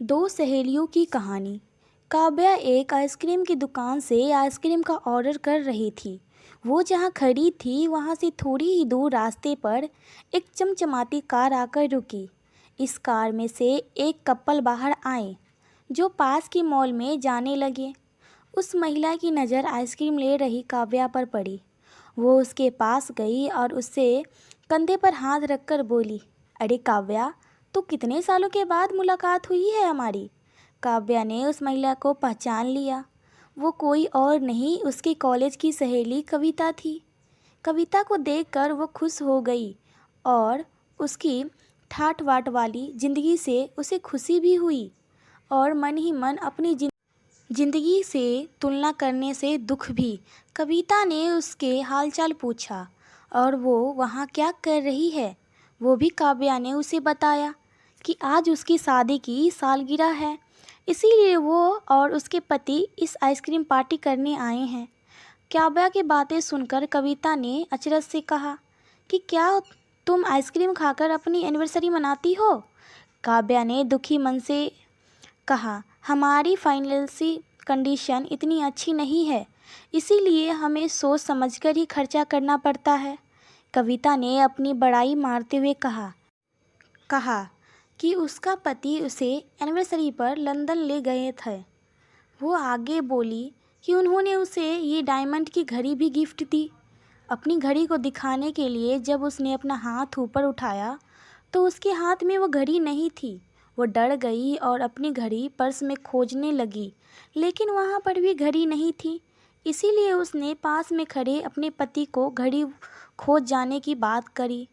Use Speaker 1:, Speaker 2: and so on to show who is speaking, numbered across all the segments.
Speaker 1: दो सहेलियों की कहानी। काव्या एक आइसक्रीम की दुकान से आइसक्रीम का ऑर्डर कर रही थी। वो जहाँ खड़ी थी वहाँ से थोड़ी ही दूर रास्ते पर एक चमचमाती कार आकर रुकी। इस कार में से एक कपल बाहर आए जो पास की मॉल में जाने लगे। उस महिला की नज़र आइसक्रीम ले रही काव्या पर पड़ी। वो उसके पास गई और उससे कंधे पर हाथ रखकर बोली, अरे काव्या, तो कितने सालों के बाद मुलाकात हुई है हमारी। काव्या ने उस महिला को पहचान लिया। वो कोई और नहीं, उसकी कॉलेज की सहेली कविता थी। कविता को देखकर वो खुश हो गई और उसकी ठाट बाट वाली ज़िंदगी से उसे खुशी भी हुई और मन ही मन अपनी जिंदगी से तुलना करने से दुख भी। कविता ने उसके हालचाल पूछा और वो वहाँ क्या कर रही है। वो भी काव्या ने उसे बताया कि आज उसकी शादी की सालगिरह है, इसीलिए वो और उसके पति इस आइसक्रीम पार्टी करने आए हैं। काव्या की बातें सुनकर कविता ने अचरज से कहा कि क्या तुम आइसक्रीम खाकर अपनी एनिवर्सरी मनाती हो। काव्या ने दुखी मन से कहा, हमारी फाइनेंशियल कंडीशन इतनी अच्छी नहीं है, इसीलिए हमें सोच समझकर ही खर्चा करना पड़ता है। कविता ने अपनी बड़ाई मारते हुए कहा कि उसका पति उसे एनिवर्सरी पर लंदन ले गए थे। वो आगे बोली कि उन्होंने उसे ये डायमंड की घड़ी भी गिफ्ट दी। अपनी घड़ी को दिखाने के लिए जब उसने अपना हाथ ऊपर उठाया तो उसके हाथ में वो घड़ी नहीं थी। वो डर गई और अपनी घड़ी पर्स में खोजने लगी, लेकिन वहाँ पर भी घड़ी नहीं थी। इसीलिए उसने पास में खड़े अपने पति को घड़ी खोज जाने की बात करी।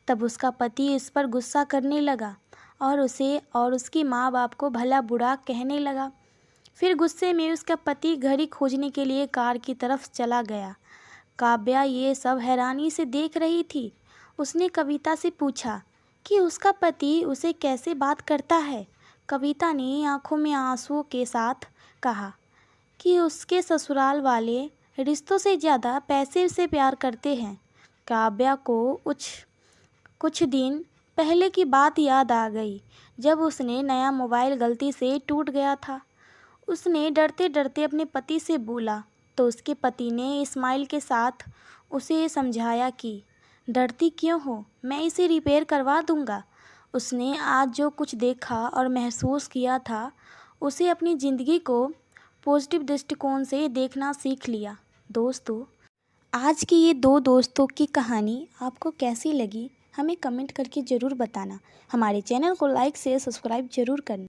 Speaker 1: तब उसका पति इस पर गुस्सा करने लगा और उसे और उसकी माँ बाप को भला बुरा कहने लगा। फिर गुस्से में उसका पति घड़ी खोजने के लिए कार की तरफ चला गया। काव्या ये सब हैरानी से देख रही थी। उसने कविता से पूछा कि उसका पति उसे कैसे बात करता है। कविता ने आंखों में आंसुओं के साथ कहा कि उसके ससुराल वाले रिश्तों से ज़्यादा पैसे से प्यार करते हैं। काव्या को कुछ दिन पहले की बात याद आ गई, जब उसने नया मोबाइल गलती से टूट गया था। उसने डरते डरते अपने पति से बोला तो उसके पति ने स्माइल के साथ उसे समझाया कि डरती क्यों हो, मैं इसे रिपेयर करवा दूंगा। उसने आज जो कुछ देखा और महसूस किया था, उसे अपनी ज़िंदगी को पॉजिटिव दृष्टिकोण से देखना सीख लिया। दोस्तों, आज की ये दो दोस्तों की कहानी आपको कैसी लगी, हमें कमेंट करके ज़रूर बताना। हमारे चैनल को लाइक शेयर सब्सक्राइब ज़रूर करना।